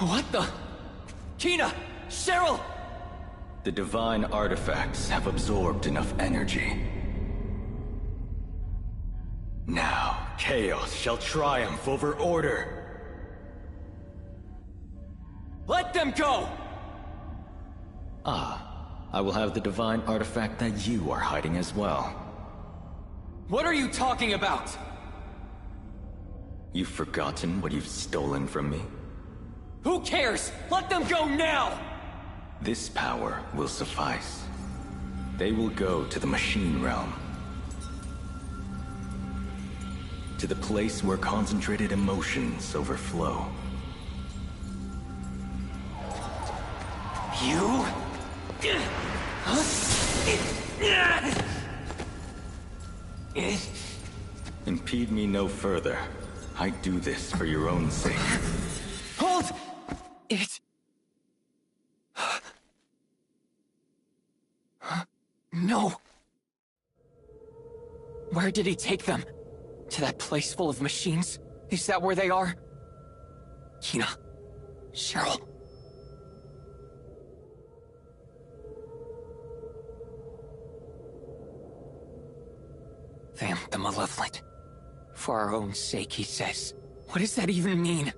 What the? Kina! Cheryl! The divine artifacts have absorbed enough energy. Now, chaos shall triumph over order. Let them go! I will have the divine artifact that you are hiding as well. What are you talking about? You've forgotten what you've stolen from me? Who cares? Let them go now! This power will suffice. They will go to the machine realm. To the place where concentrated emotions overflow. You? Impede me no further. I do this for your own sake. Hold it! No! Where did he take them? To that place full of machines? Is that where they are? Kina. Cheryl. Them, the Malevolent. For our own sake, he says. What does that even mean?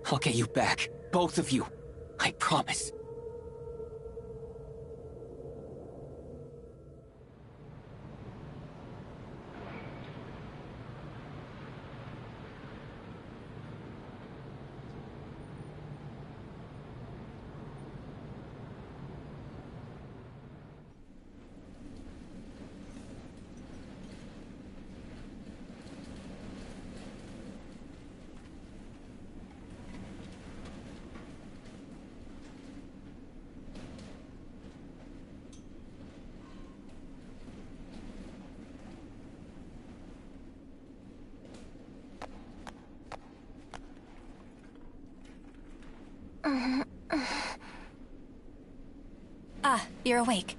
I'll get you back. Both of you. I promise. You're awake.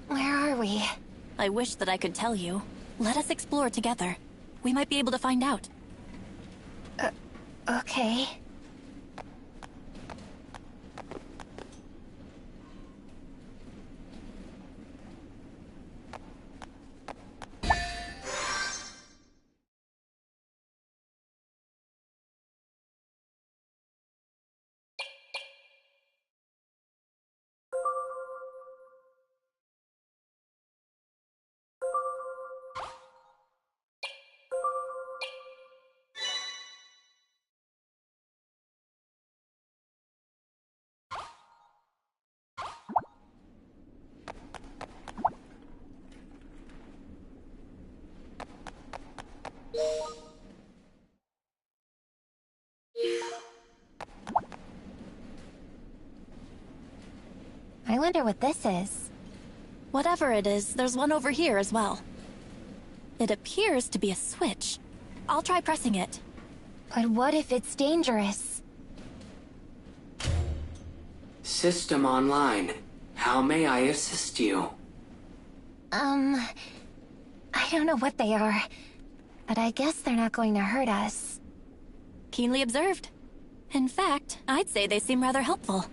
Where are we? I wish that I could tell you. Let us explore together. We might be able to find out. Okay. I wonder what this is. Whatever it is, there's one over here as well. It appears to be a switch. I'll try pressing it. But what if it's dangerous? System online. How may I assist you? I don't know what they are, but I guess they're not going to hurt us. Keenly observed. In fact, I'd say they seem rather helpful.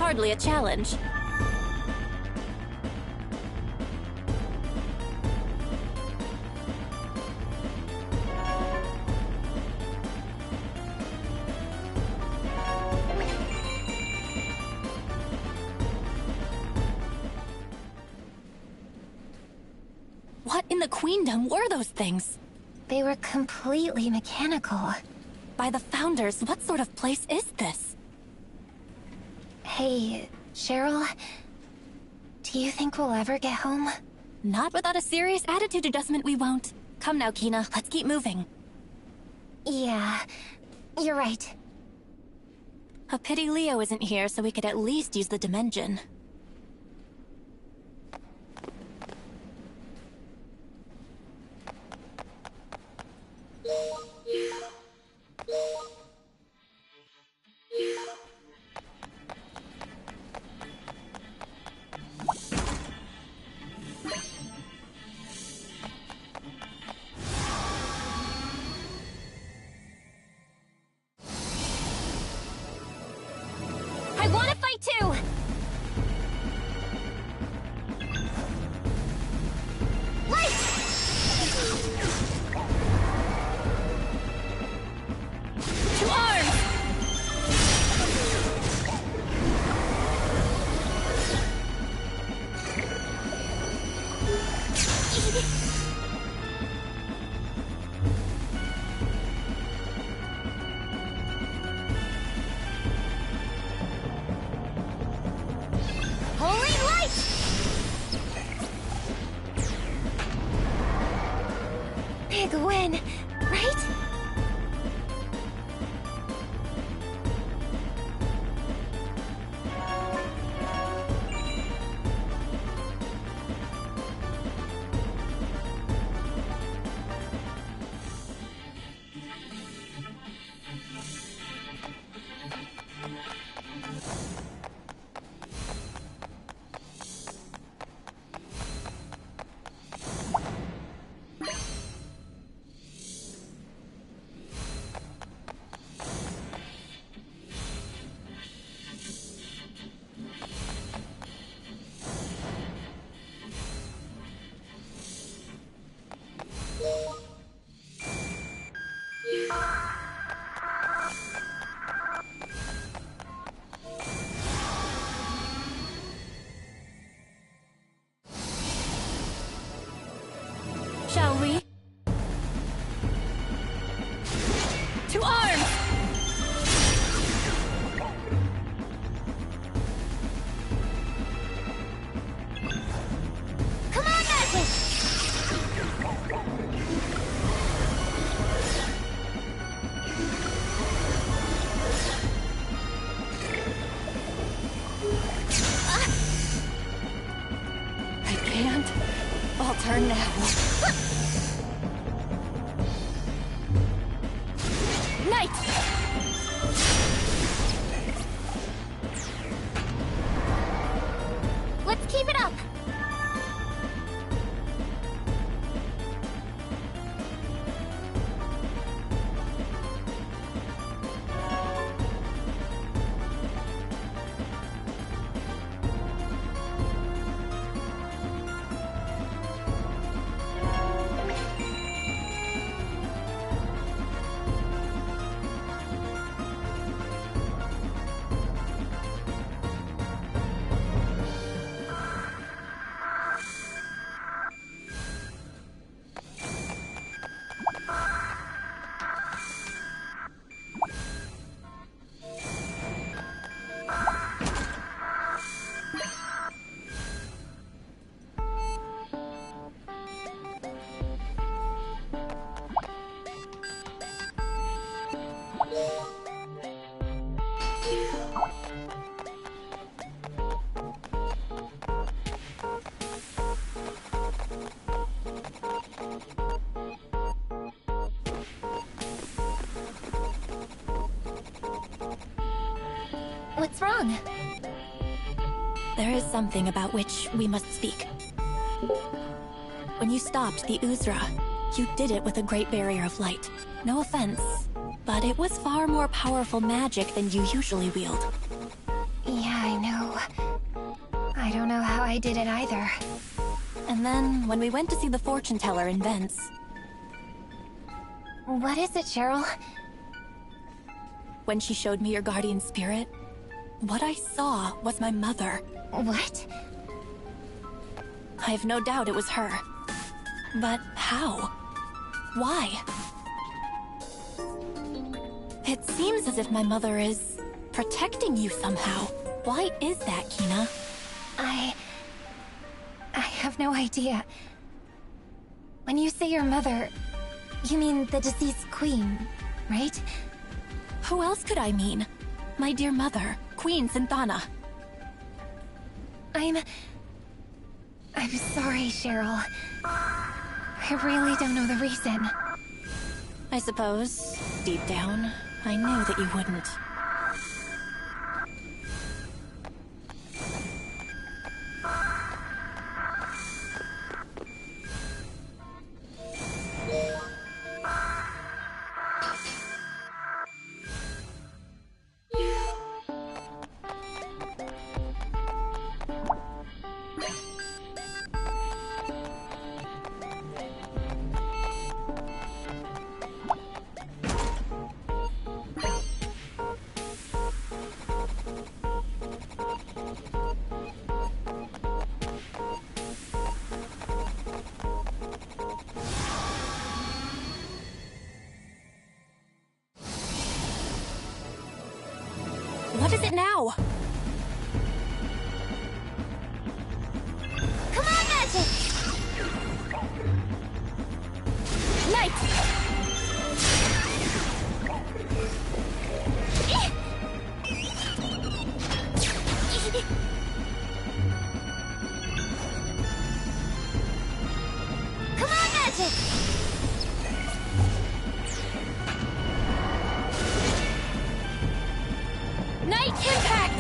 hardly a challenge. What in the Queendom were those things? They were completely mechanical. By the Founders, what sort of place is this? Hey, Cheryl, do you think we'll ever get home? Not without a serious attitude adjustment, we won't. Come now, Kina, let's keep moving. Yeah, you're right. A pity Leo isn't here so we could at least use the Dimension. I want to fight too! Light! To arms! Holy light! Big win, right? Shall we? To arms! Come on, Magic! I can't falter now. Knight! Let's keep it up! What's wrong? There is something about which we must speak. When you stopped the Uzra, you did it with a great barrier of light. No offense, but it was far more powerful magic than you usually wield. Yeah, I know. I did it either. And then, when we went to see the fortune teller in Vents... What is it, Cheryl? When she showed me your guardian spirit, what I saw was my mother. What? I have no doubt it was her. But how? Why? It seems as if my mother is protecting you somehow. Why is that, Kina? I have no idea. When you say your mother, you mean the deceased queen, right? Who else could I mean? My dear mother, Queen Synthana. I'm sorry, Cheryl. I really don't know the reason. I suppose, deep down, I knew that you wouldn't. What is it now? Come on, Magic! Night! Come on, Magic! Night impact!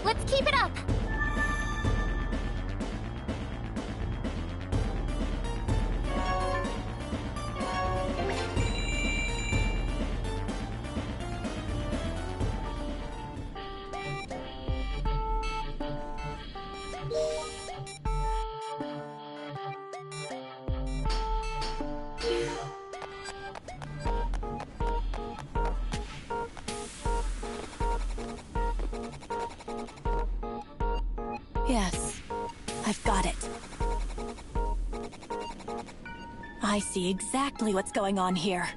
Let's keep it up! Yes, I've got it. I see exactly what's going on here.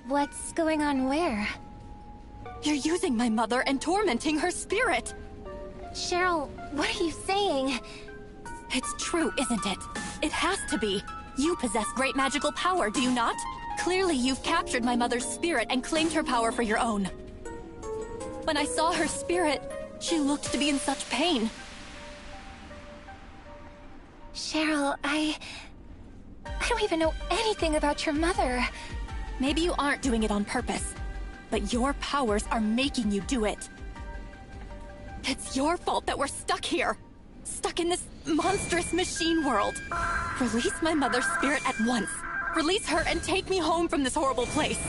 What's going on where? You're using my mother and tormenting her spirit! Cheryl, what are you saying? It's true, isn't it? It has to be. You possess great magical power, do you not? Clearly you've captured my mother's spirit and claimed her power for your own. When I saw her spirit, she looked to be in such pain. Cheryl, I don't even know anything about your mother. Maybe you aren't doing it on purpose, but your powers are making you do it. It's your fault that we're stuck here. Stuck in this monstrous machine world. Release my mother's spirit at once. Release her and take me home from this horrible place.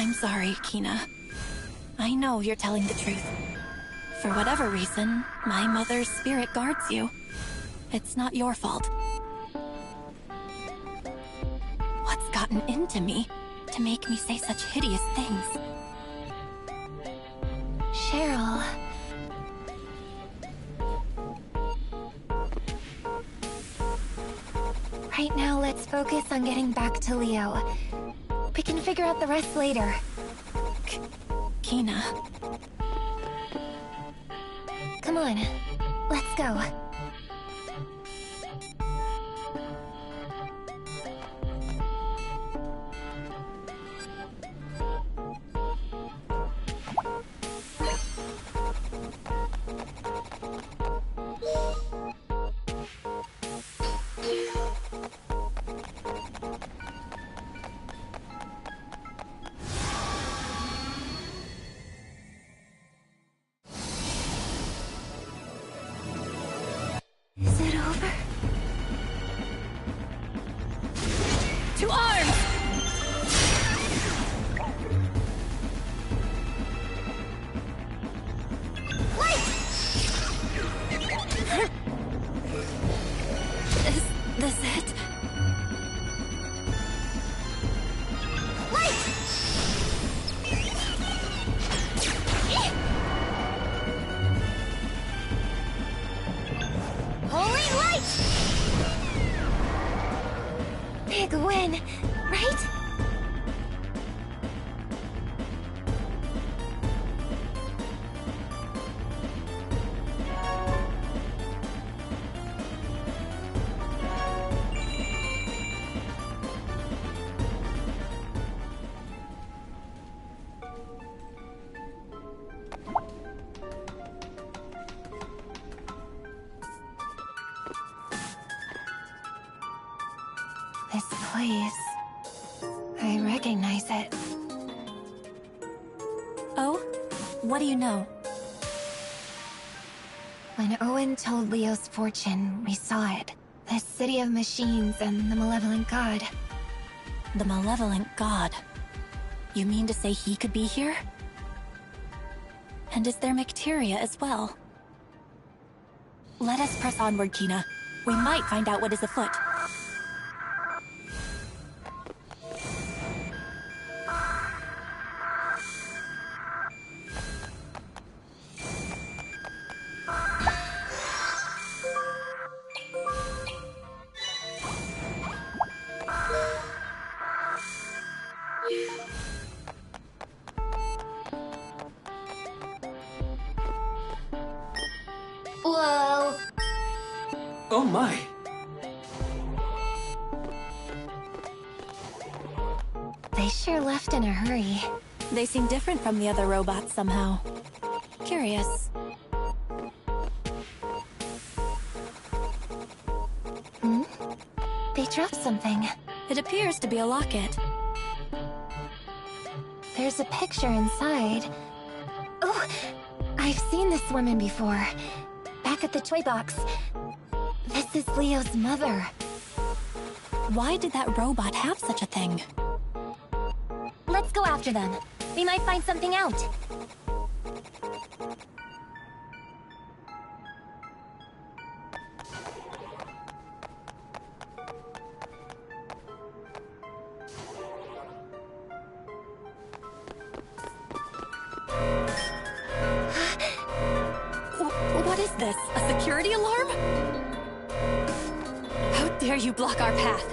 I'm sorry, Kina. I know you're telling the truth. For whatever reason, my mother's spirit guards you. It's not your fault. What's gotten into me to make me say such hideous things? Cheryl... Right now, let's focus on getting back to Leo. We can figure out the rest later. Kina... Come on, let's go. place. I recognize it. Oh? What do you know? When Owen told Leo's fortune, we saw it. The city of machines and the malevolent god. The malevolent god. You mean to say he could be here? And is there Macteria as well? Let us press onward, Kina. We might find out what is afoot. Whoa! Oh my! They sure left in a hurry. They seem different from the other robots somehow. Curious. Hmm? They dropped something. It appears to be a locket. There's a picture inside. Oh! I've seen this woman before. Back at the toy box. This is Leo's mother. Why did that robot have such a thing? Let's go after them. We might find something out. What is this? A security alarm? How dare you block our path?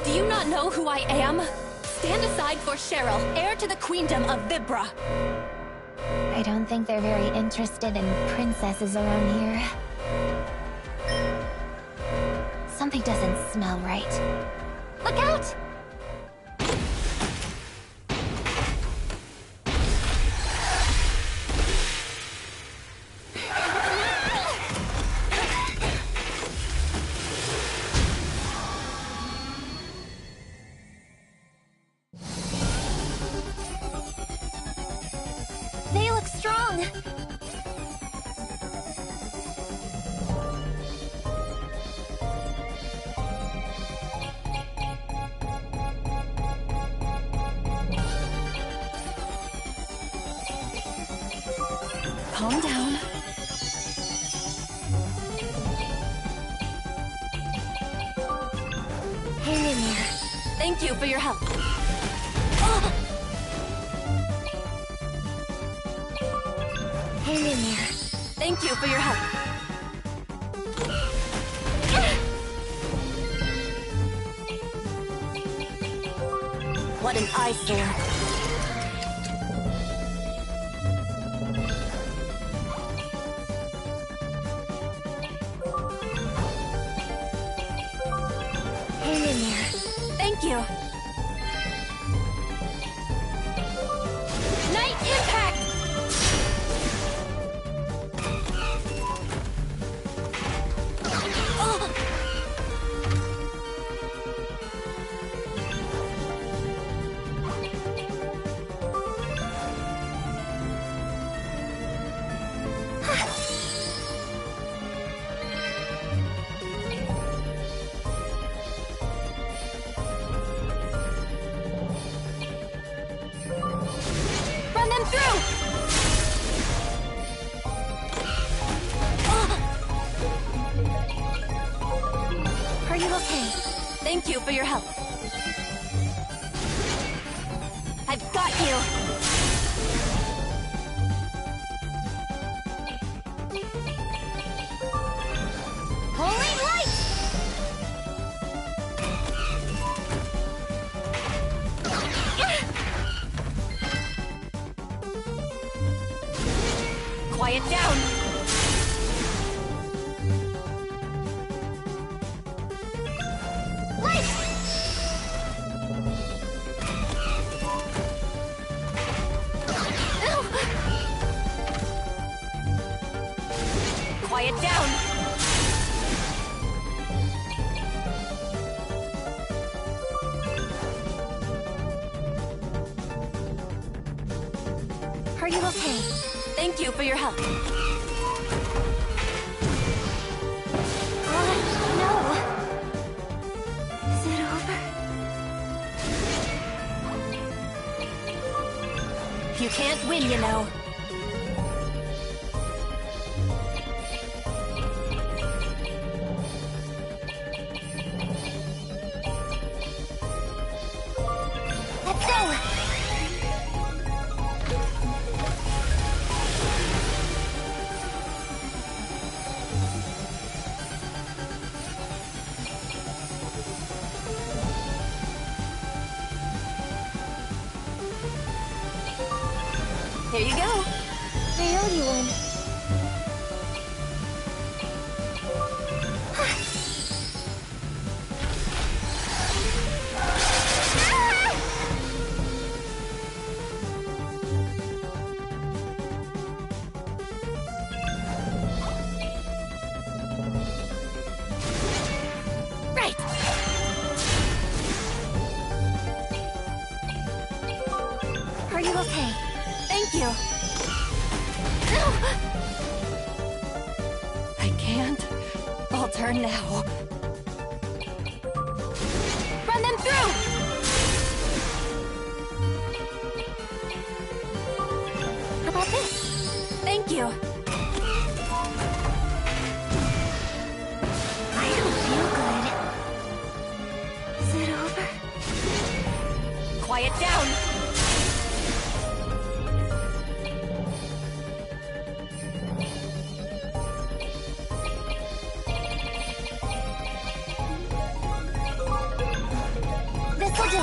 Do you not know who I am? Stand aside for Cheryl, heir to the queendom of Vibra. I don't think they're very interested in princesses around here. Something doesn't smell right. Look out! They look strong! Calm down. Hang in there. Thank you for your help. Hang in there. Thank you for your help. What an eyesore. Hang in there. Thank you. Night impact! Run them through! Are you okay? Thank you for your help. I've got you! Holy light! Quiet down! Light! Quiet down! Thank you for your help. No. Is it over? You can't win, you know. Let's go! Here you go. I owe you one. Right. Are you okay? Thank you. No! I can't falter now. Run them through! How about this? Thank you. I don't feel good. Is it over? Quiet down. This'll do it.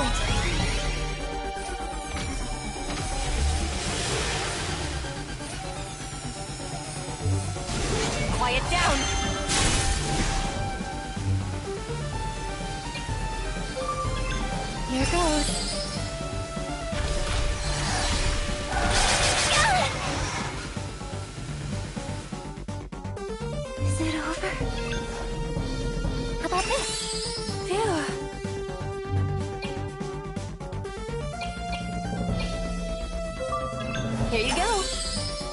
Quiet down. Here goes. Is it over? How about this? Phew. Here you go.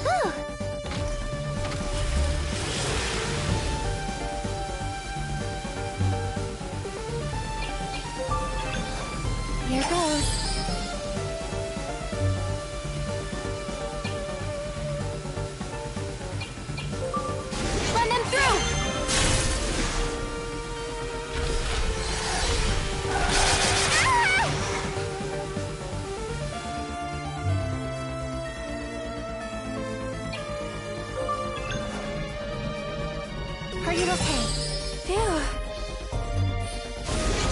Whew. Here goes. Run them through. Are you okay? Phew.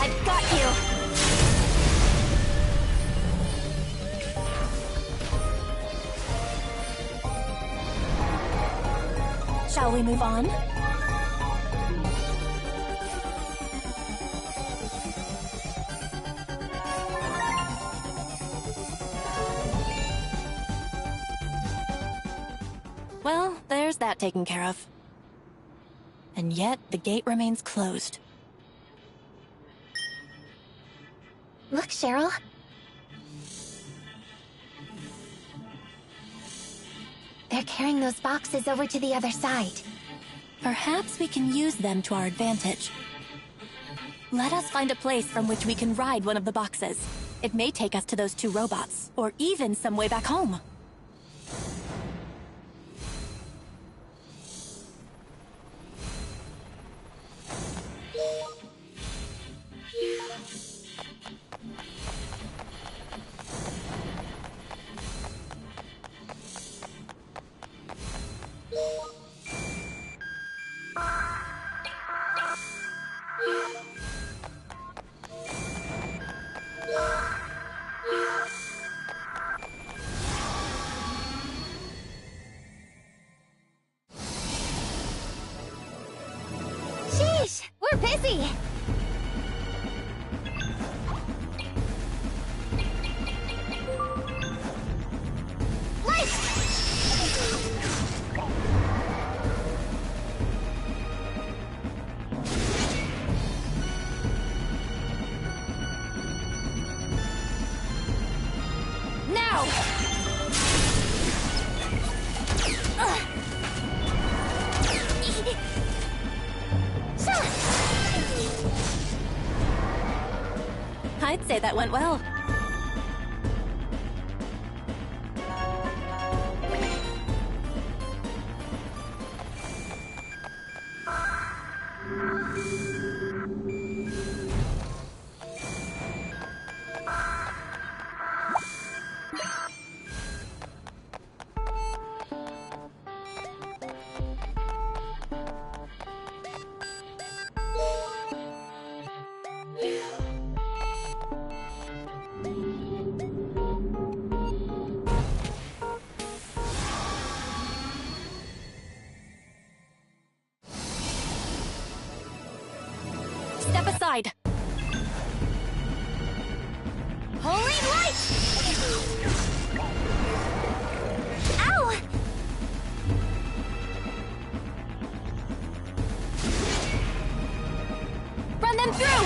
I've got you. Shall we move on? Well, there's that taken care of. And yet, the gate remains closed. Look, Cheryl. They're carrying those boxes over to the other side. Perhaps we can use them to our advantage. Let us find a place from which we can ride one of the boxes. It may take us to those two robots, or even some way back home. Sheesh, we're busy. Now! Okay, that went well. Step aside. Holy light! Ow! Run them through!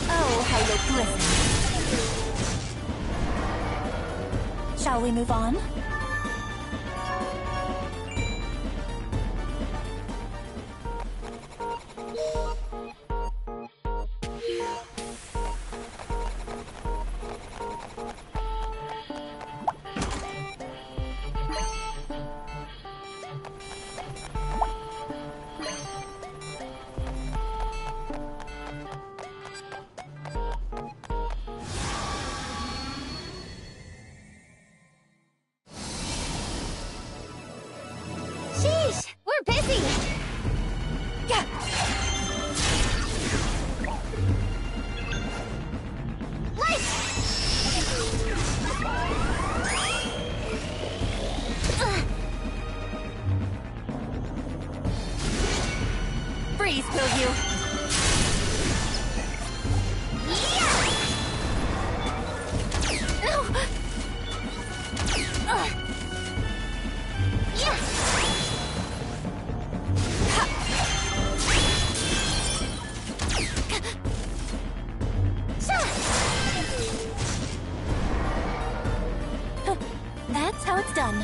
Oh, how you glisten. Shall we move on? Sheesh, we're busy! Yeah. Light! Freeze, will you? Yeah! No! Yeah! That's how it's done.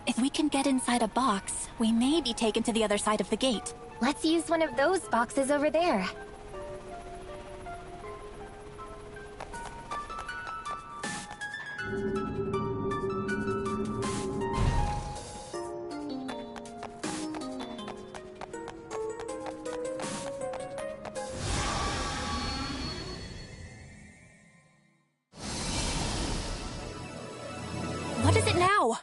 If we can get inside a box, we may be taken to the other side of the gate. Let's use one of those boxes over there. What is it now?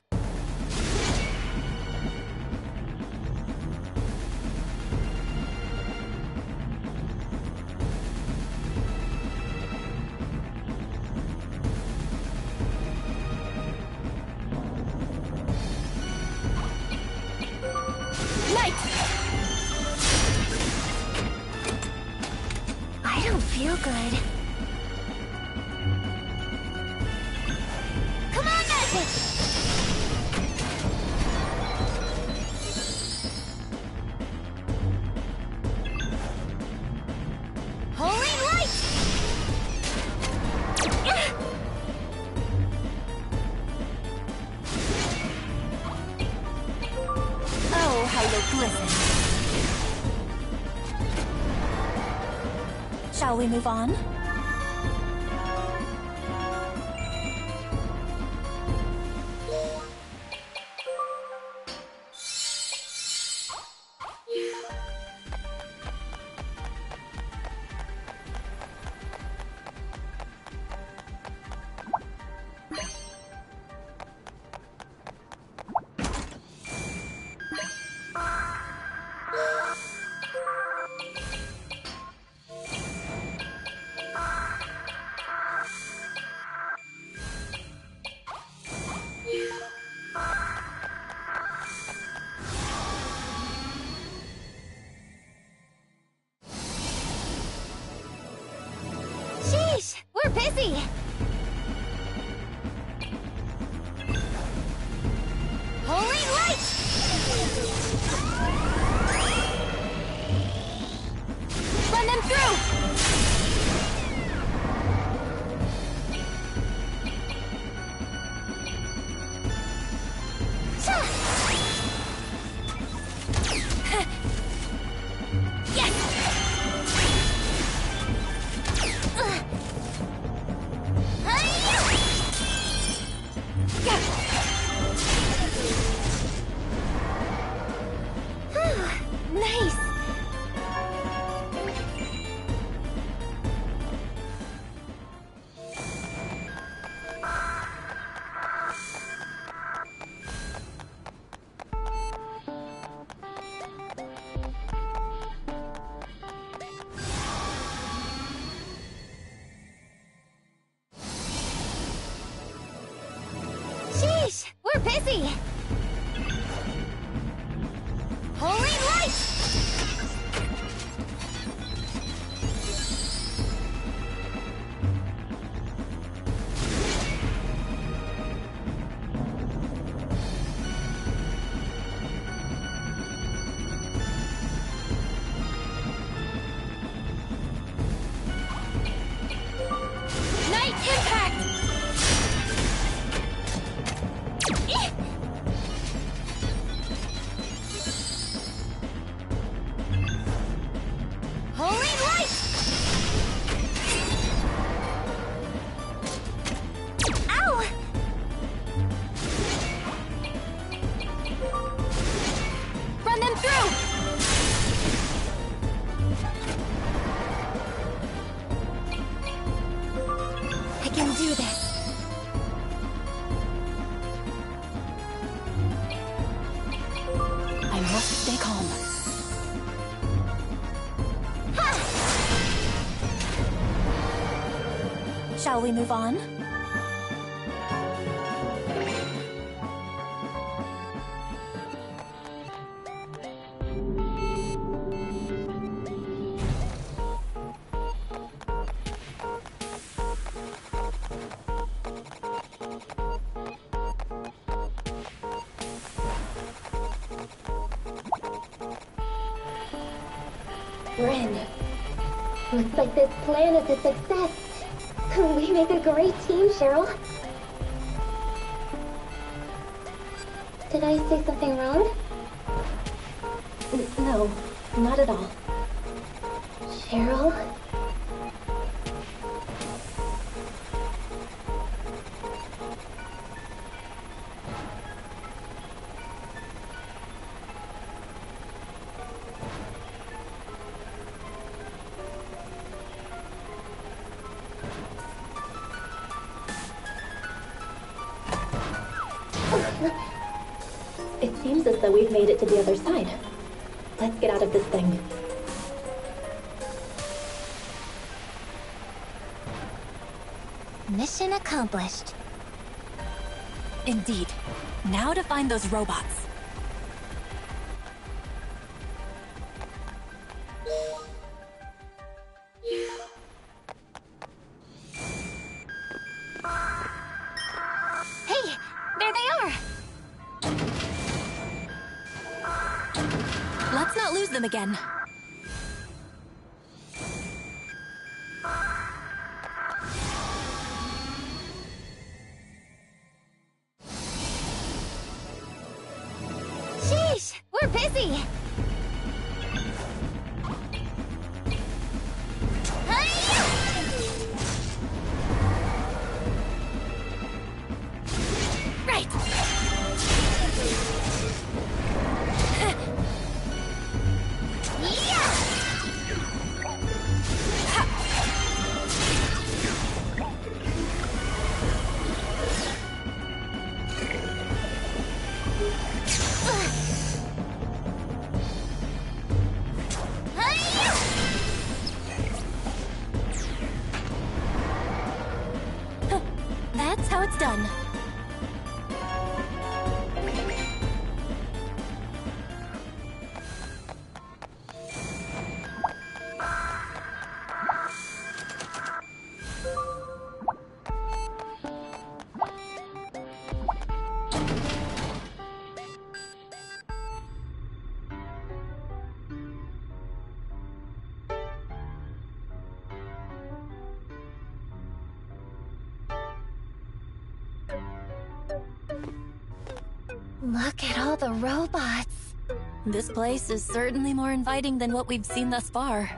Light! I don't feel good. Come on, Magic! Holy light! Oh, how you glisten. Shall we move on? I must stay calm. Shall we move on? Ren, looks like this plan is a success. We make a great team, Cheryl. Did I say something wrong? No, not at all. Cheryl? It seems as though we've made it to the other side. Let's get out of this thing. Mission accomplished. Indeed. Now to find those robots. Hey, there they are! Let's not lose them again. Sheesh, we're busy! Right! That's how it's done. Look at all the robots. This place is certainly more inviting than what we've seen thus far.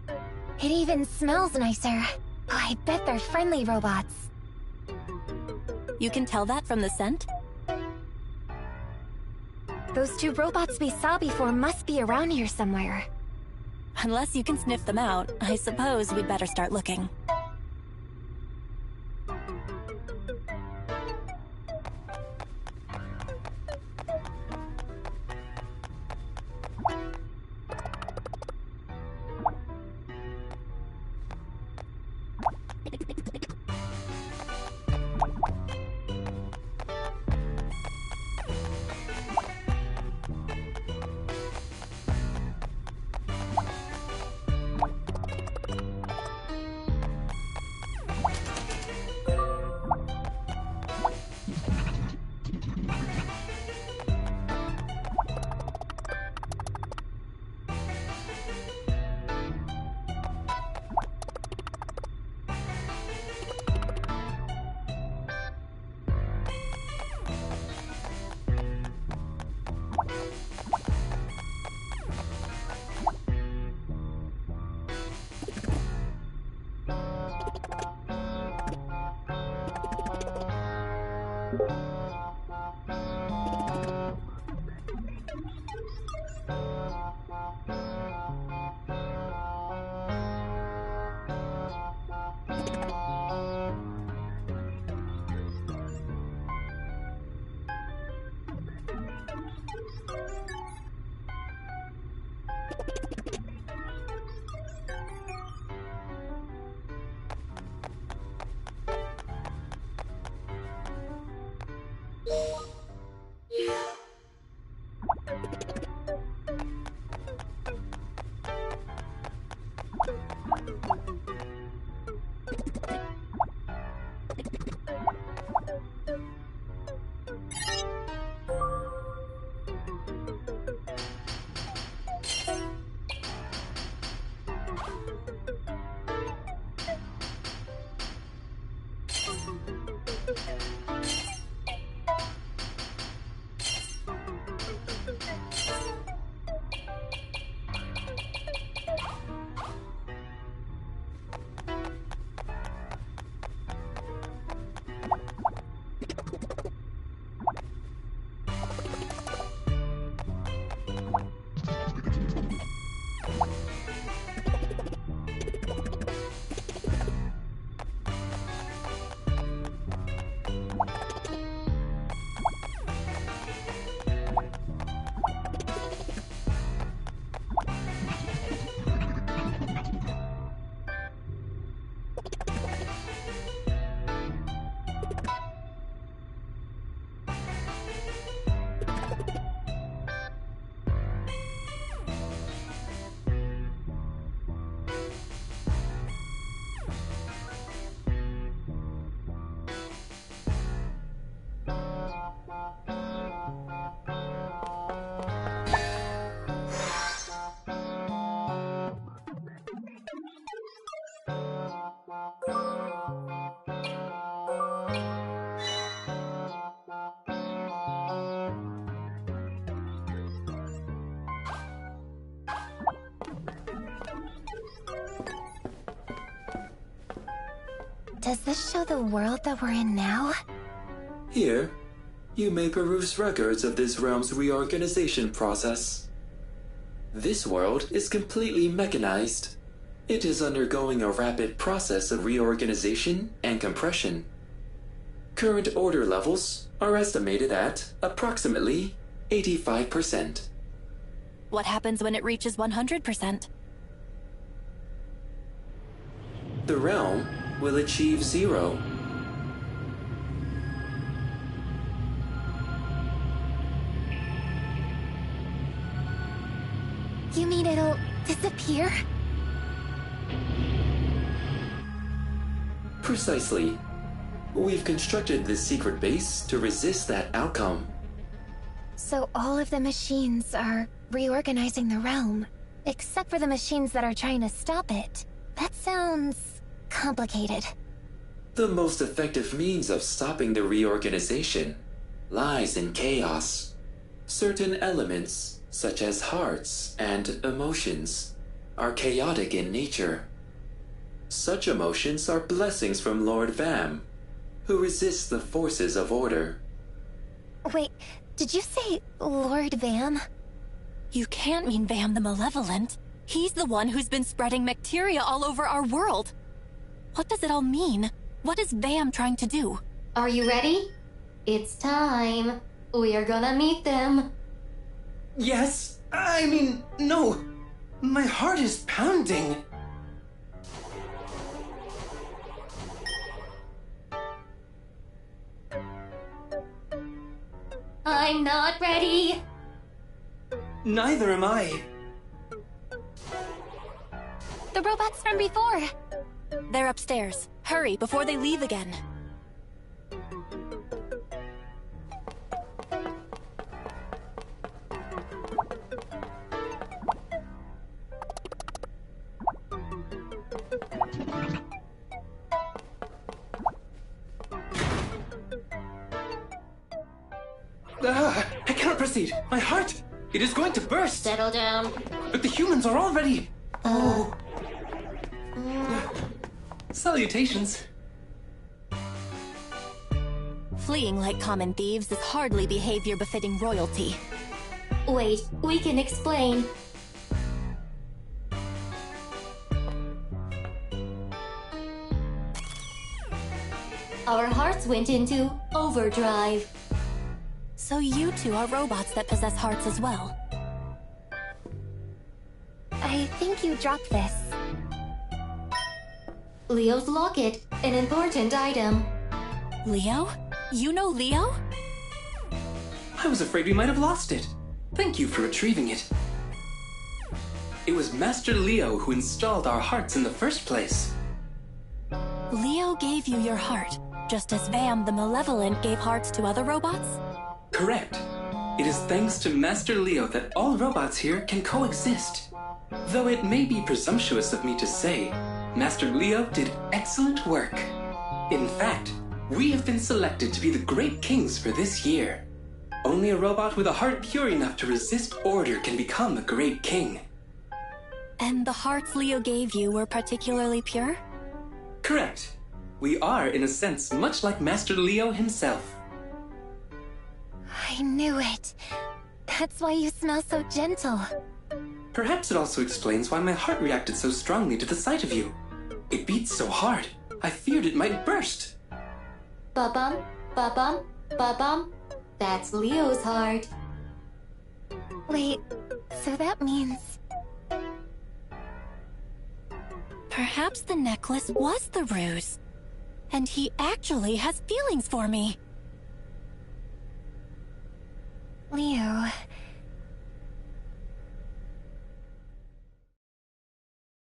It even smells nicer. Oh, I bet they're friendly robots. You can tell that from the scent? Those two robots we saw before must be around here somewhere. Unless you can sniff them out, I suppose we'd better start looking. Does this show the world that we're in now? Here, you may peruse records of this realm's reorganization process. This world is completely mechanized. It is undergoing a rapid process of reorganization and compression. Current order levels are estimated at approximately 85%. What happens when it reaches 100%? The realm will achieve zero. You mean it'll disappear? Precisely. We've constructed this secret base to resist that outcome. So all of the machines are reorganizing the realm, except for the machines that are trying to stop it. That sounds complicated. The most effective means of stopping the reorganization lies in chaos. Certain elements, such as hearts and emotions, are chaotic in nature. Such emotions are blessings from Lord Vam, who resists the forces of order. Wait, did you say Lord Vam? You can't mean Vam the Malevolent. He's the one who's been spreading bacteria all over our world. What does it all mean? What is Vam trying to do? Are you ready? It's time. We are gonna meet them. Yes, I mean, no. My heart is pounding. I'm not ready. Neither am I. The robots from before. They're upstairs. Hurry, before they leave again. I cannot proceed. My heart! It is going to burst! Settle down. But the humans are already... Oh. Salutations. Fleeing like common thieves is hardly behavior befitting royalty. Wait, we can explain. Our hearts went into overdrive. So you two are robots that possess hearts as well. I think you dropped this. Leo's locket, an important item. Leo? You know Leo? I was afraid we might have lost it. Thank you for retrieving it. It was Master Leo who installed our hearts in the first place. Leo gave you your heart, just as Vam the Malevolent gave hearts to other robots? Correct. It is thanks to Master Leo that all robots here can coexist. Though it may be presumptuous of me to say, Master Leo did excellent work. In fact, we have been selected to be the great kings for this year. Only a robot with a heart pure enough to resist order can become a great king. And the hearts Leo gave you were particularly pure? Correct. We are, in a sense, much like Master Leo himself. I knew it. That's why you smell so gentle. Perhaps it also explains why my heart reacted so strongly to the sight of you. It beats so hard, I feared it might burst. Ba-bum, ba-bum, ba-bum. That's Leo's heart. Wait, so that means... Perhaps the necklace was the ruse. And he actually has feelings for me. Leo...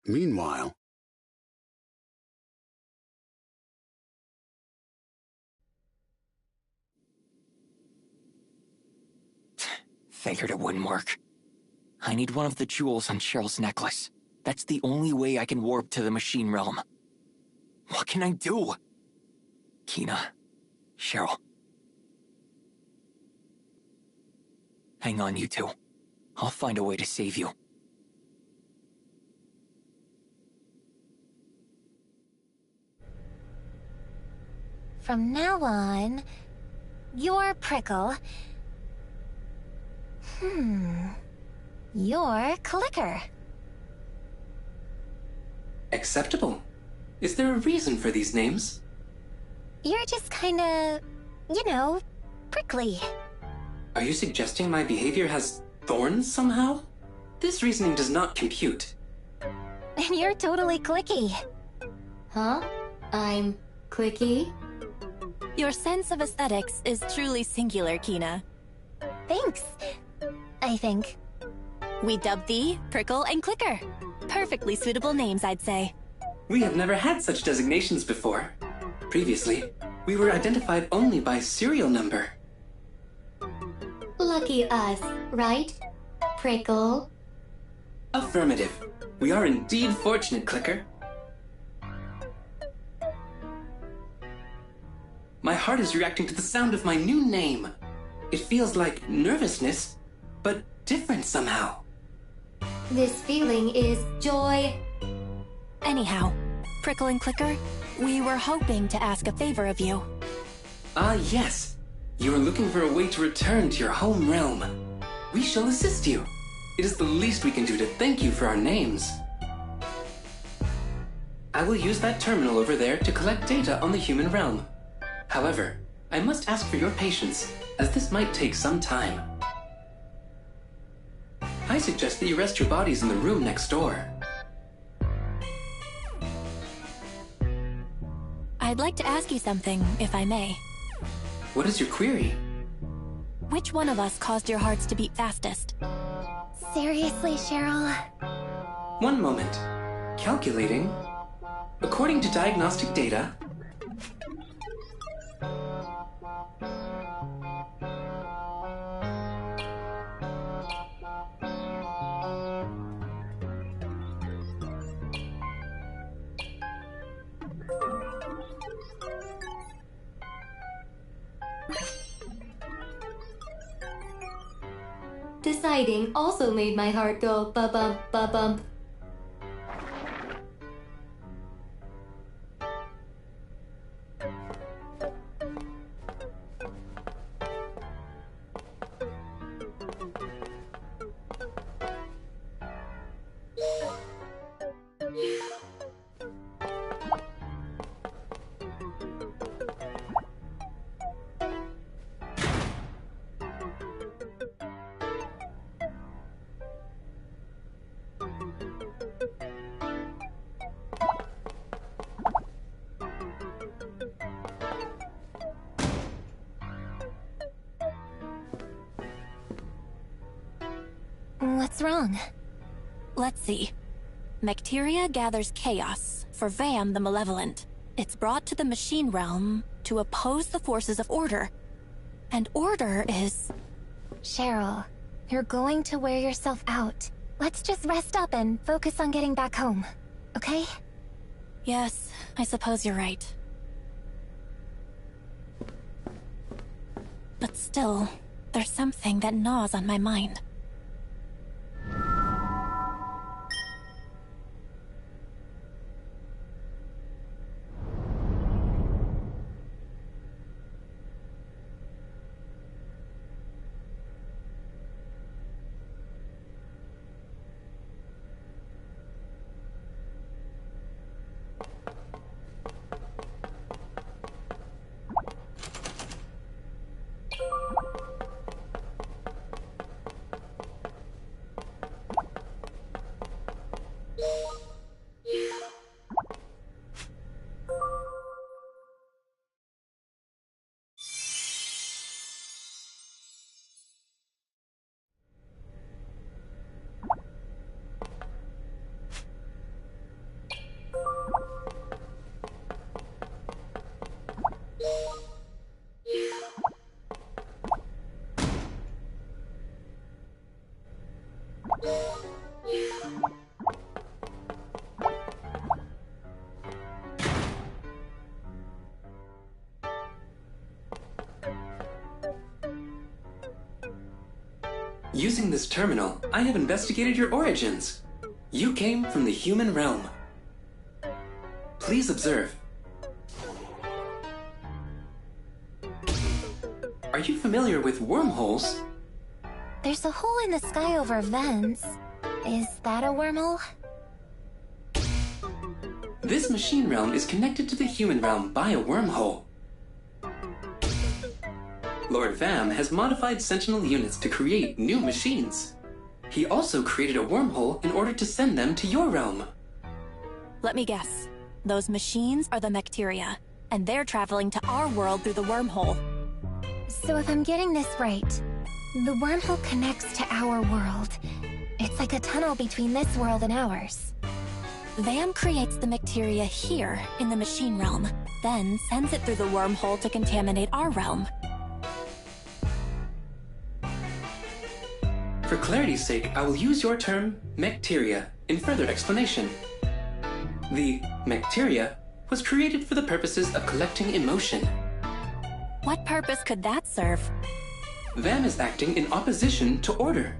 Meanwhile... Figured it wouldn't work. I need one of the jewels on Cheryl's necklace. That's the only way I can warp to the machine realm. What can I do? Kina, Cheryl. Hang on, you two. I'll find a way to save you. From now on, you're Prickle. You're Clicker. Acceptable. Is there a reason for these names? You're just kinda, prickly. Are you suggesting my behavior has thorns somehow? This reasoning does not compute. And you're totally clicky. Huh? I'm clicky? Your sense of aesthetics is truly singular, Kina. Thanks, I think. We dubbed thee Prickle and Clicker. Perfectly suitable names, I'd say. We have never had such designations before. Previously, we were identified only by serial number. Lucky us, right? Prickle? Affirmative. We are indeed fortunate, Clicker. My heart is reacting to the sound of my new name. It feels like nervousness, but different somehow. This feeling is joy. Anyhow, Prickle and Clicker, we were hoping to ask a favor of you. Ah, yes. You are looking for a way to return to your home realm. We shall assist you. It is the least we can do to thank you for our names. I will use that terminal over there to collect data on the human realm. However, I must ask for your patience, as this might take some time. I suggest that you rest your bodies in the room next door. I'd like to ask you something, if I may. What is your query? Which one of us caused your hearts to beat fastest? Seriously, Cheryl? One moment. Calculating. According to diagnostic data, Deciding also made my heart go ba-bump, ba-bump. What's wrong? Let's see. Bacteria gathers chaos for Vam the Malevolent. It's brought to the machine realm to oppose the forces of order. And order is... Cheryl, you're going to wear yourself out. Let's just rest up and focus on getting back home, okay? Yes, I suppose you're right. But still, there's something that gnaws on my mind. Using this terminal, I have investigated your origins. You came from the human realm. Please observe. Are you familiar with wormholes? There's a hole in the sky over vents. Is that a wormhole? This machine realm is connected to the human realm by a wormhole. Lord Vam has modified Sentinel units to create new machines. He also created a wormhole in order to send them to your realm. Let me guess. Those machines are the Mecteria, and they're traveling to our world through the wormhole. So if I'm getting this right, the wormhole connects to our world. It's like a tunnel between this world and ours. Vam creates the Mecteria here in the machine realm, then sends it through the wormhole to contaminate our realm. For clarity's sake, I will use your term, Mecteria, in further explanation. The Mecteria was created for the purposes of collecting emotion. What purpose could that serve? Vam is acting in opposition to order.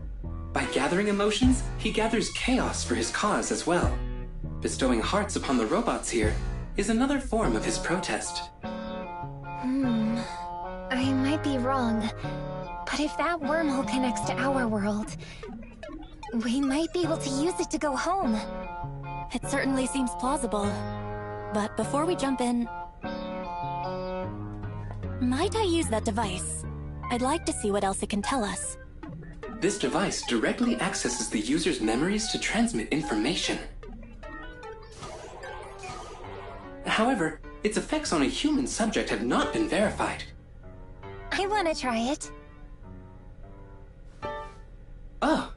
By gathering emotions, he gathers chaos for his cause as well. Bestowing hearts upon the robots here is another form of his protest. I might be wrong, but if that wormhole connects to our world, we might be able to use it to go home. It certainly seems plausible. But before we jump in, might I use that device? I'd like to see what else it can tell us. This device directly accesses the user's memories to transmit information. However, its effects on a human subject have not been verified. I want to try it. Oh.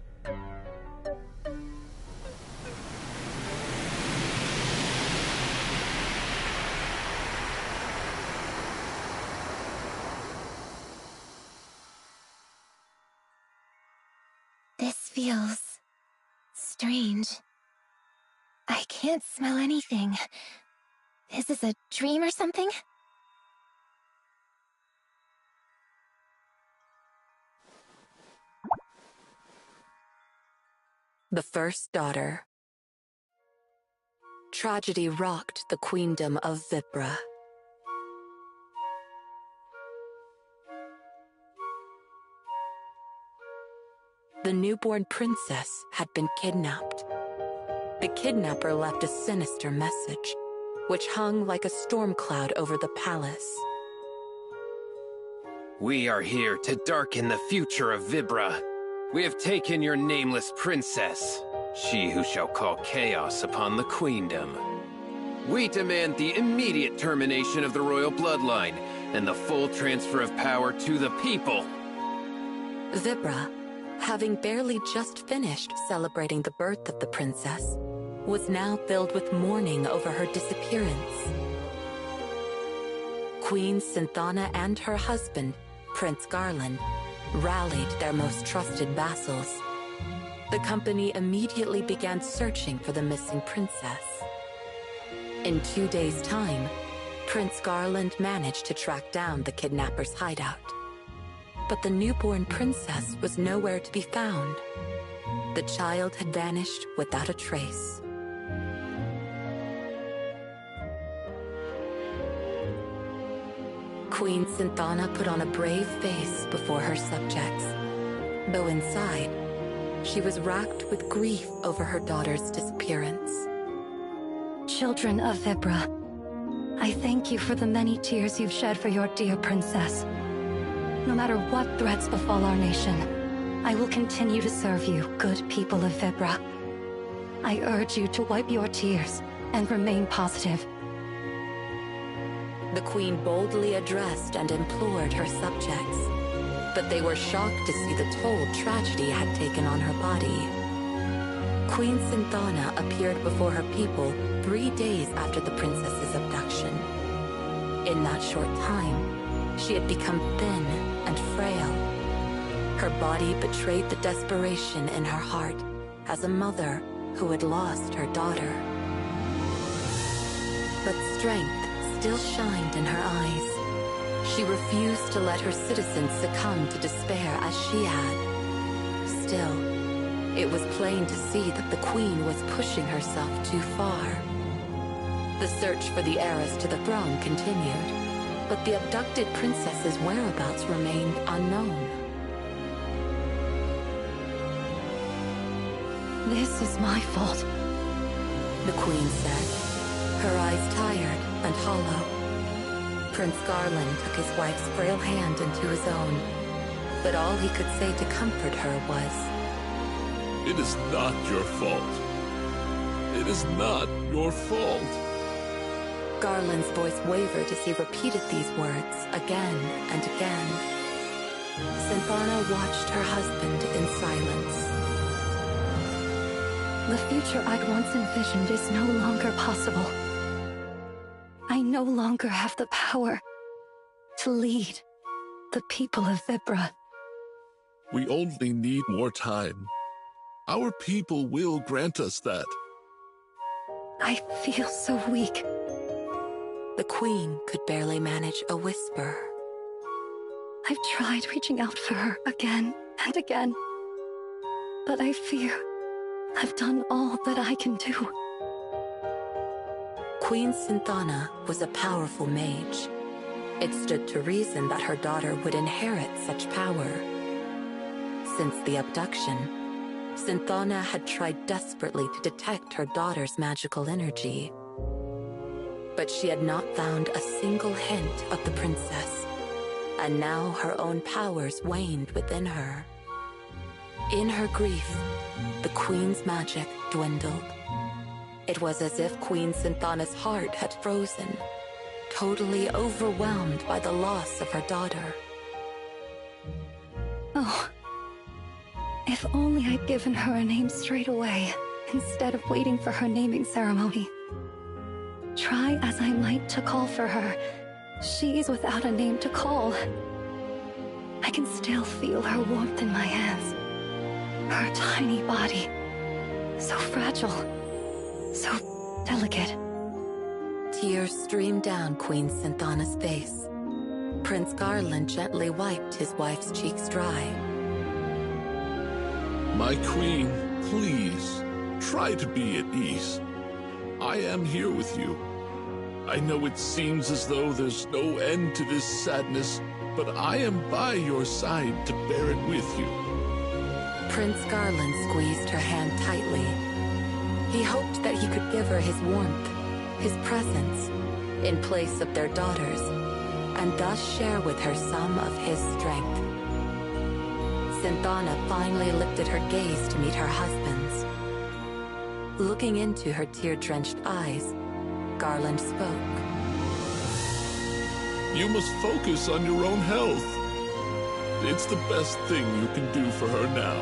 This feels strange. I can't smell anything. Is this a dream or something? The first daughter. Tragedy rocked the queendom of Vibra. The newborn princess had been kidnapped. The kidnapper left a sinister message, which hung like a storm cloud over the palace. We are here to darken the future of Vibra. We have taken your nameless princess, she who shall call chaos upon the queendom. We demand the immediate termination of the royal bloodline and the full transfer of power to the people. Vibra, having barely just finished celebrating the birth of the princess, was now filled with mourning over her disappearance. Queen Synthana and her husband, Prince Garland, rallied their most trusted vassals. The company immediately began searching for the missing princess. In 2 days' time, Prince Garland managed to track down the kidnapper's hideout. But the newborn princess was nowhere to be found. The child had vanished without a trace. Queen Synthana put on a brave face before her subjects, though inside, she was racked with grief over her daughter's disappearance. Children of Vibra, I thank you for the many tears you've shed for your dear princess. No matter what threats befall our nation, I will continue to serve you, good people of Vibra. I urge you to wipe your tears and remain positive. The queen boldly addressed and implored her subjects, but they were shocked to see the toll tragedy had taken on her body. Queen Synthana appeared before her people 3 days after the princess's abduction. In that short time, she had become thin and frail. Her body betrayed the desperation in her heart as a mother who had lost her daughter. But strength still shined in her eyes. She refused to let her citizens succumb to despair as she had. still. It was plain to see that the Queen was pushing herself too far. The search for the heiress to the throne continued, but the abducted princess's whereabouts remained unknown. This is my fault, the Queen said, her eyes tired and hollow. Prince Garland took his wife's frail hand into his own, but all he could say to comfort her was, "It is not your fault. It is not your fault." Garland's voice wavered as he repeated these words again and again. Synthana watched her husband in silence. The future I'd once envisioned is no longer possible. I no longer have the power to lead the people of Vibra. We only need more time. Our people will grant us that. I feel so weak. The Queen could barely manage a whisper. I've tried reaching out for her again and again, but I fear I've done all that I can do. Queen Synthana was a powerful mage. It stood to reason that her daughter would inherit such power. Since the abduction, Synthana had tried desperately to detect her daughter's magical energy. But she had not found a single hint of the princess, and now her own powers waned within her. In her grief, the Queen's magic dwindled. It was as if Queen Synthana's heart had frozen, totally overwhelmed by the loss of her daughter. Oh, if only I'd given her a name straight away, instead of waiting for her naming ceremony. Try as I might to call for her, she's without a name to call. I can still feel her warmth in my hands. Her tiny body, so fragile, so delicate. Tears streamed down Queen Synthana's face. Prince Garland gently wiped his wife's cheeks dry. My queen, please, try to be at ease. I am here with you. I know it seems as though there's no end to this sadness, but I am by your side to bear it with you. Prince Garland squeezed her hand tightly. He hoped that he could give her his warmth, his presence, in place of their daughter's, and thus share with her some of his strength. Synthana finally lifted her gaze to meet her husband's. Looking into her tear-drenched eyes, Garland spoke. You must focus on your own health. It's the best thing you can do for her now.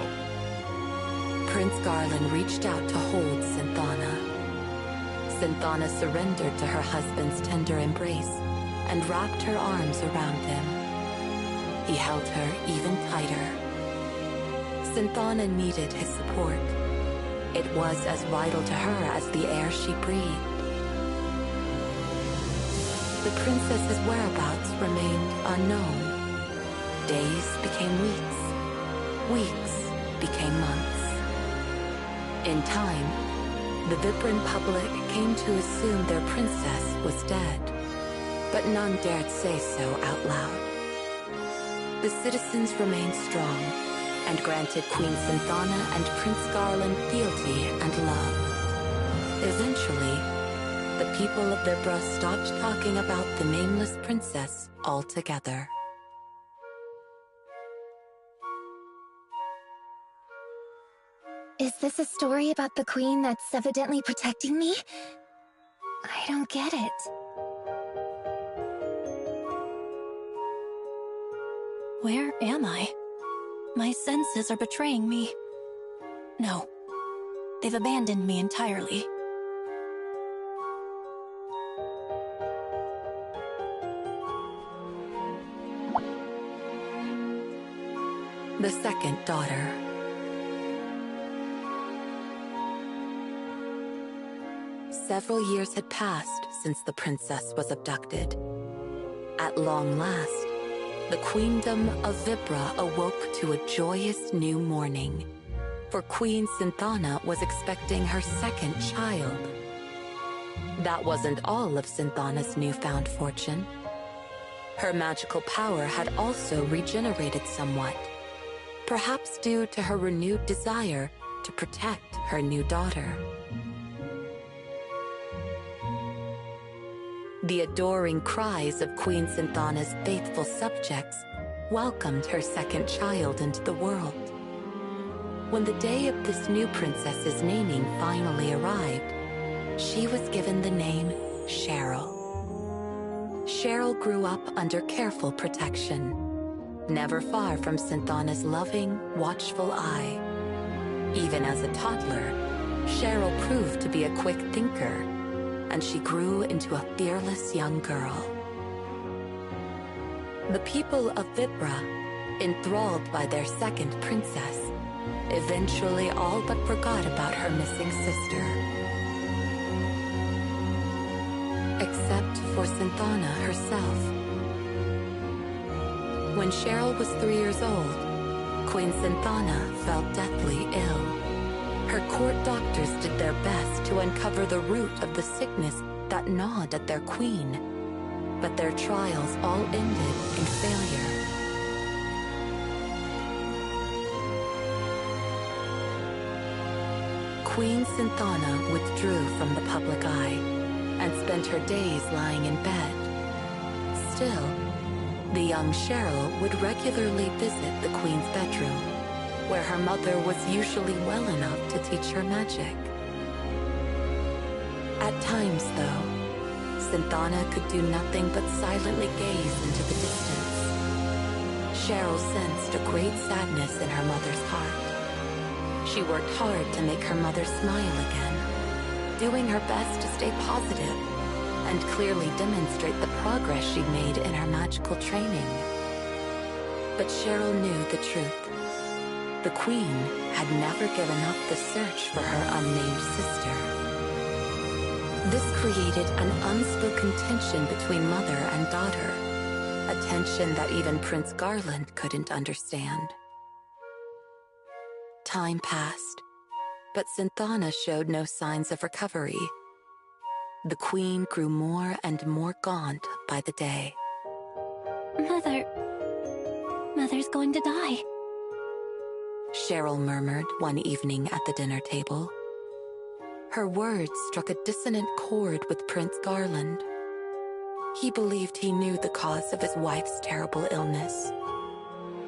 Prince Garland reached out to hold Synthana. Synthana surrendered to her husband's tender embrace and wrapped her arms around him. He held her even tighter. Synthana needed his support. It was as vital to her as the air she breathed. The princess's whereabouts remained unknown. Days became weeks. Weeks became months. In time, the Vibran public came to assume their princess was dead, but none dared say so out loud. The citizens remained strong and granted Queen Synthana and Prince Garland fealty and love. Eventually, the people of Vibra stopped talking about the nameless princess altogether. Is this a story about the queen that's evidently protecting me? I don't get it. Where am I? My senses are betraying me. No, they've abandoned me entirely. The second daughter. Several years had passed since the princess was abducted. At long last, the queendom of Vibra awoke to a joyous new morning. for Queen Synthana was expecting her second child. That wasn't all of Synthana's newfound fortune. Her magical power had also regenerated somewhat, perhaps due to her renewed desire to protect her new daughter. The adoring cries of Queen Synthana's faithful subjects welcomed her second child into the world. When the day of this new princess's naming finally arrived, she was given the name Cheryl. Cheryl grew up under careful protection, never far from Synthana's loving, watchful eye. Even as a toddler, Cheryl proved to be a quick thinker, and she grew into a fearless young girl. The people of Vibra, enthralled by their second princess, eventually all but forgot about her missing sister. Except for Synthana herself. When Cheryl was 3 years old, Queen Synthana fell deathly ill. Her court doctors did their best to uncover the root of the sickness that gnawed at their queen, but their trials all ended in failure. Queen Synthana withdrew from the public eye and spent her days lying in bed. Still, the young Cheryl would regularly visit the queen's bedroom, where her mother was usually well enough to teach her magic. At times, though, Synthana could do nothing but silently gaze into the distance. Cheryl sensed a great sadness in her mother's heart. She worked hard to make her mother smile again, doing her best to stay positive and clearly demonstrate the progress she'd made in her magical training. But Cheryl knew the truth. The Queen had never given up the search for her unnamed sister. This created an unspoken tension between mother and daughter, a tension that even Prince Garland couldn't understand. Time passed, but Synthana showed no signs of recovery. The Queen grew more and more gaunt by the day. Mother's going to die. Cheryl murmured one evening at the dinner table. Her words struck a dissonant chord with Prince Garland. He believed he knew the cause of his wife's terrible illness.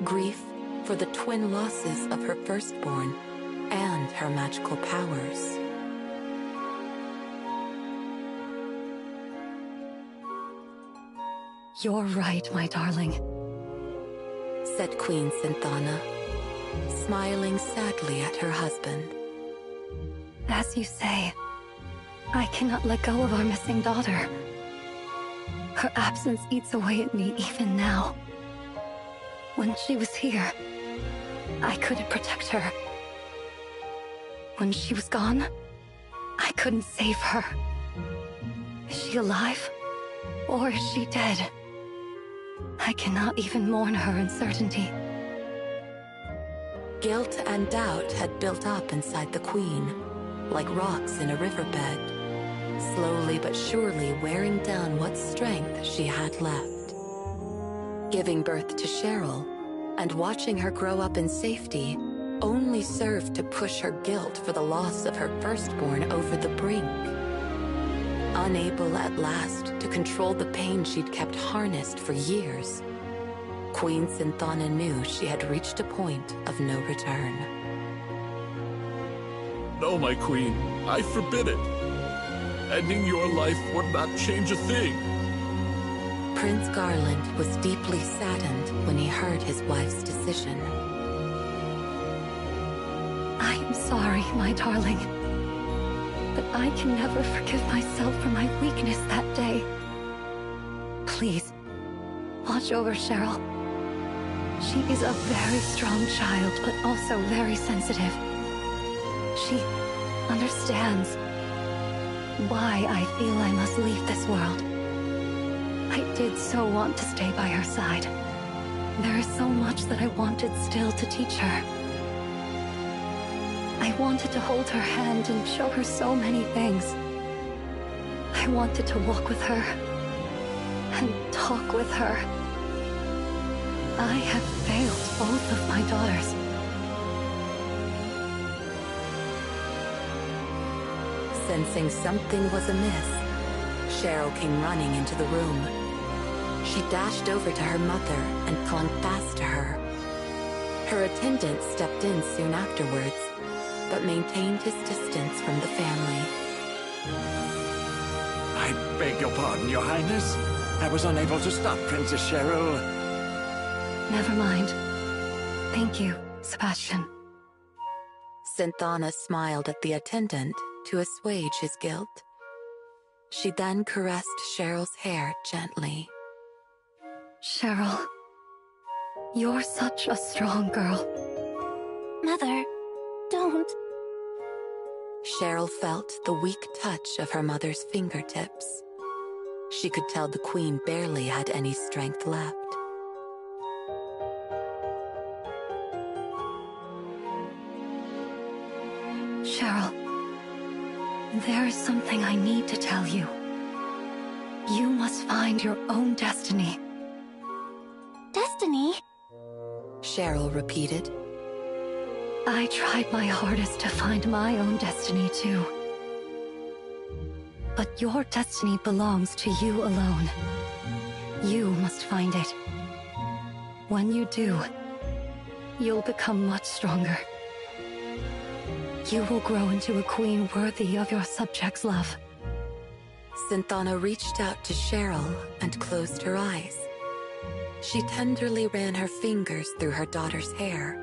Grief for the twin losses of her firstborn and her magical powers. You're right, my darling, said Queen Synthana, smiling sadly at her husband. As you say, I cannot let go of our missing daughter. Her absence eats away at me even now. When she was here, I couldn't protect her. When she was gone, I couldn't save her. Is she alive? Or is she dead? I cannot even mourn her uncertainty. Guilt and doubt had built up inside the Queen, like rocks in a riverbed, slowly but surely wearing down what strength she had left. Giving birth to Cheryl and watching her grow up in safety only served to push her guilt for the loss of her firstborn over the brink. Unable at last to control the pain she'd kept harnessed for years, Queen Synthana knew she had reached a point of no return. No, my queen, I forbid it. Ending your life would not change a thing. Prince Garland was deeply saddened when he heard his wife's decision. I am sorry, my darling, but I can never forgive myself for my weakness that day. Please, watch over Cheryl. She is a very strong child, but also very sensitive. She understands why I feel I must leave this world. I did so want to stay by her side. There is so much that I wanted still to teach her. I wanted to hold her hand and show her so many things. I wanted to walk with her and talk with her. I have failed both of my daughters. Sensing something was amiss, Cheryl came running into the room. She dashed over to her mother and clung fast to her. Her attendant stepped in soon afterwards, but maintained his distance from the family. I beg your pardon, Your Highness. I was unable to stop Princess Cheryl. Never mind. Thank you, Sebastian. Synthana smiled at the attendant to assuage his guilt. She then caressed Cheryl's hair gently. Cheryl, you're such a strong girl. Mother, don't. Cheryl felt the weak touch of her mother's fingertips. She could tell the queen barely had any strength left. Cheryl, there is something I need to tell you. You must find your own destiny. Destiny? Cheryl repeated. I tried my hardest to find my own destiny too. But your destiny belongs to you alone. You must find it. When you do, you'll become much stronger. You will grow into a queen worthy of your subjects' love. Synthana reached out to Cheryl and closed her eyes. She tenderly ran her fingers through her daughter's hair.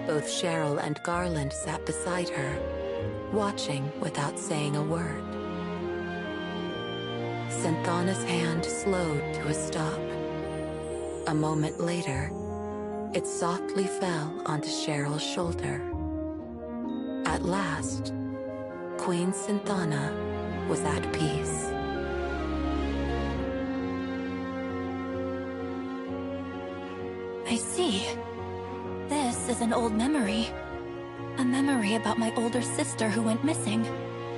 Both Cheryl and Garland sat beside her, watching without saying a word. Synthana's hand slowed to a stop. A moment later, it softly fell onto Cheryl's shoulder. At last, Queen Synthana was at peace. I see. This is an old memory. A memory about my older sister who went missing.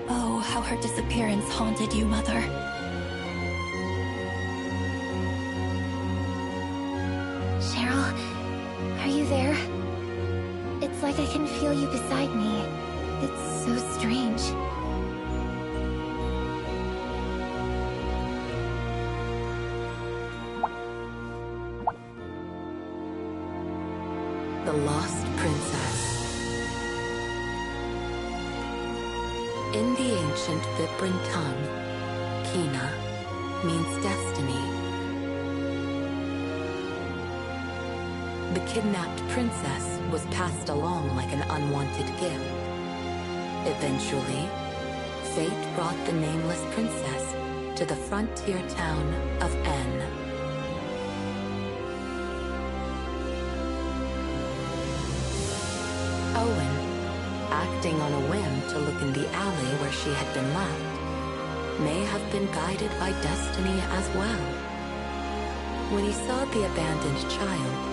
Oh, how her disappearance haunted you, Mother. Cheryl, are you there? It's like I can feel you beside me. It's so strange. The Lost Princess. In the ancient Vibran tongue, Kina means destiny. The kidnapped princess was passed along like an unwanted gift. Eventually, fate brought the nameless princess to the frontier town of N. Owen, acting on a whim to look in the alley where she had been left, may have been guided by destiny as well. When he saw the abandoned child,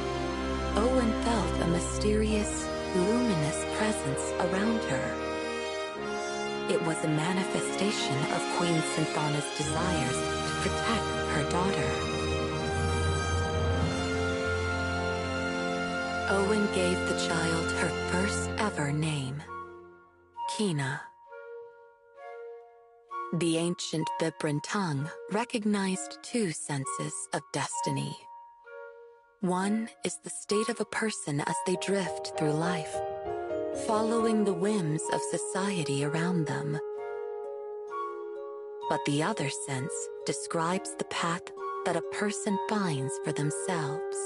Owen felt a mysterious, luminous presence around her. It was a manifestation of Queen Synthana's desires to protect her daughter. Owen gave the child her first ever name, Kina. The ancient Vibran tongue recognized two senses of destiny. One is the state of a person as they drift through life, following the whims of society around them. But the other sense describes the path that a person finds for themselves.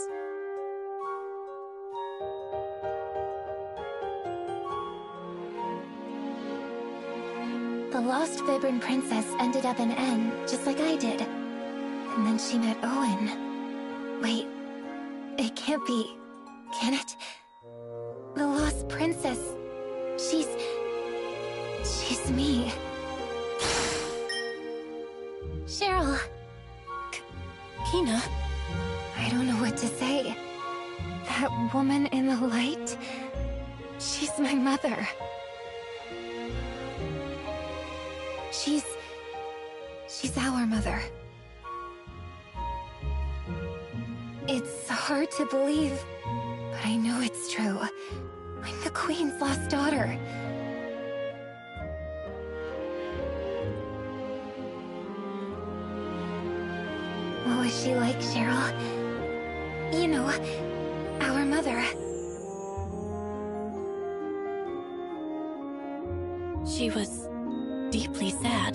The lost Vibran princess ended up in N, just like I did. And then she met Owen. Wait, it can't be, can it? The lost princess, she's me. Cheryl. Kina? I don't know what to say. That woman in the light, She's my mother. She's our mother. It's hard to believe, but I know it's true. I'm the Queen's lost daughter. What was she like, Cheryl? You know, our mother. She was deeply sad.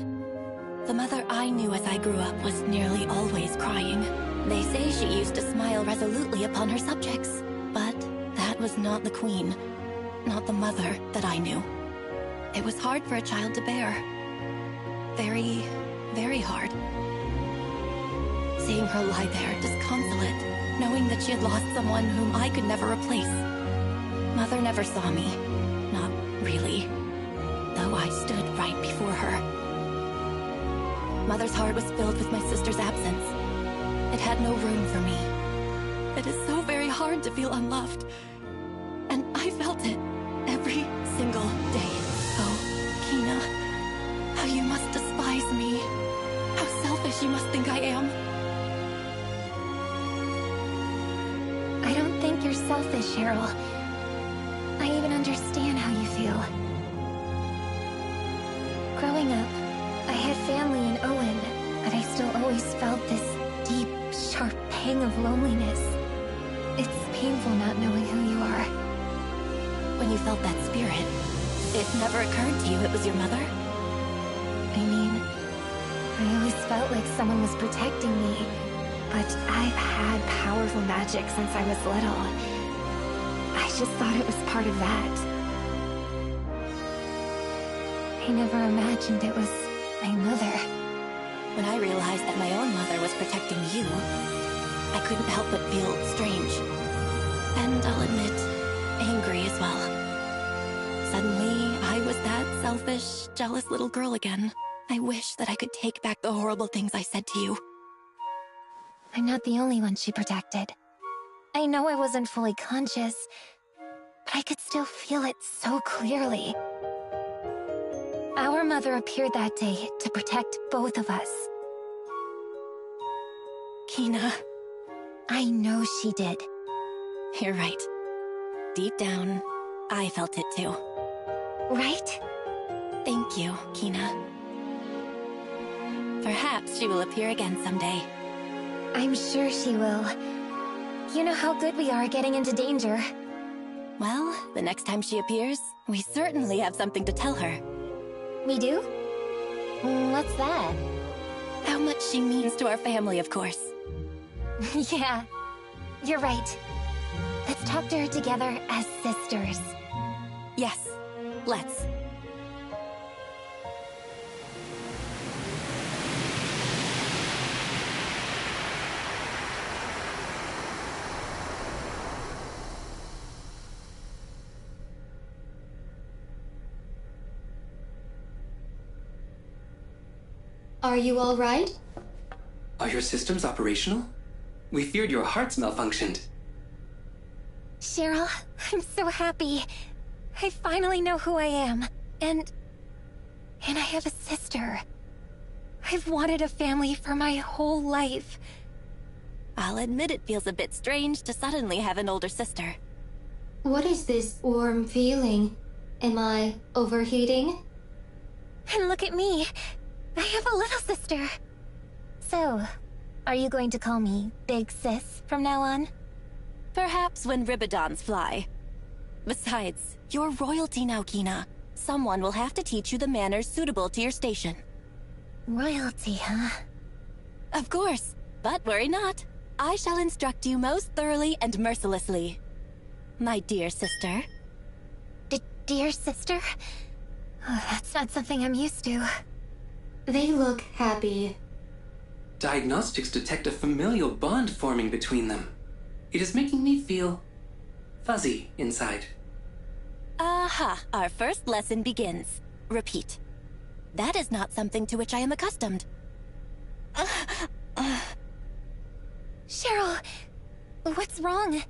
The mother I knew as I grew up was nearly always crying. They say she used to smile resolutely upon her subjects, but that was not the Queen, not the mother that I knew. It was hard for a child to bear. Very, very hard. Seeing her lie there disconsolate, knowing that she had lost someone whom I could never replace. Mother never saw me. Not really. Though I stood right before her. Mother's heart was filled with my sister's absence. It had no room for me. It is so very hard to feel unloved. And I felt it every single day. Oh, Kina, how you must despise me. How selfish you must think I am. I don't think you're selfish, Cheryl. I even understand how you feel. Growing up, I had family in Owen, but I still always felt this deep, sharp pang of loneliness. It's painful not knowing who you are. When you felt that spirit, it never occurred to you it was your mother? I mean, I always felt like someone was protecting me, but I've had powerful magic since I was little. I just thought it was part of that. I never imagined it was my mother. When I realized that my own mother was protecting you, I couldn't help but feel strange. And I'll admit, angry as well. Suddenly, I was that selfish, jealous little girl again. I wish that I could take back the horrible things I said to you. I'm not the only one she protected. I know I wasn't fully conscious, but I could still feel it so clearly. Our mother appeared that day to protect both of us. Kina. I know she did. You're right. Deep down, I felt it too. Right? Thank you, Kina. Perhaps she will appear again someday. I'm sure she will. You know how good we are at getting into danger. Well, the next time she appears, we certainly have something to tell her. We do? What's that? How much she means to our family, of course. Yeah, you're right. Let's talk to her together as sisters. Yes, let's. Are you all right? Are your systems operational? We feared your hearts malfunctioned. Cheryl, I'm so happy. I finally know who I am. And I have a sister. I've wanted a family for my whole life. I'll admit it feels a bit strange to suddenly have an older sister. What is this warm feeling? Am I overheating? And look at me. I have a little sister. So, are you going to call me Big Sis from now on? Perhaps when Ribidons fly. Besides, you're royalty now, Kina. Someone will have to teach you the manners suitable to your station. Royalty, huh? Of course, but worry not. I shall instruct you most thoroughly and mercilessly. My dear sister. Dear sister? Oh, that's not something I'm used to. They look happy. Diagnostics detect a familial bond forming between them. It is making me feel fuzzy inside. Aha, our first lesson begins. Repeat. That is not something to which I am accustomed. Cheryl, what's wrong?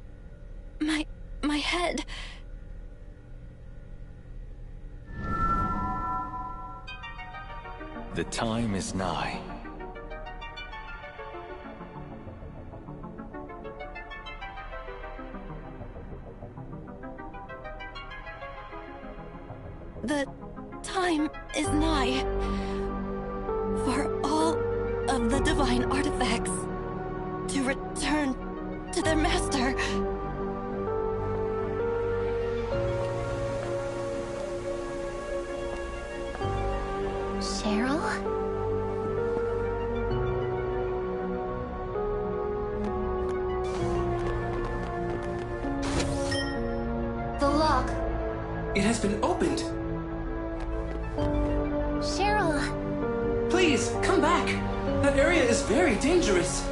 My head. The time is nigh. The time is nigh for all of the divine artifacts to return to their master. Cheryl? The lock. It has been opened. Cheryl! Please, come back. That area is very dangerous.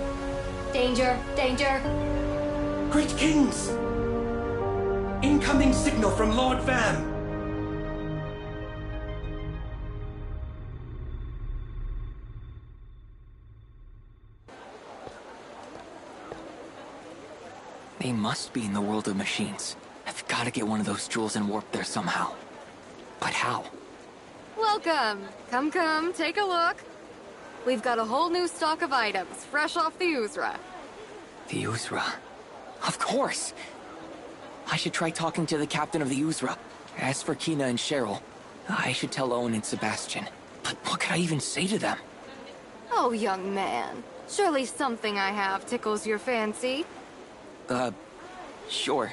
Danger, danger. Great Kings! Incoming signal from Lord Vam. They must be in the world of machines. I've got to get one of those jewels and warp there somehow. But how? Welcome! Come, take a look. We've got a whole new stock of items, fresh off the Uzra. The Uzra? Of course! I should try talking to the captain of the Uzra. As for Kina and Cheryl, I should tell Owen and Sebastian. But what could I even say to them? Oh, young man. Surely something I have tickles your fancy. Sure.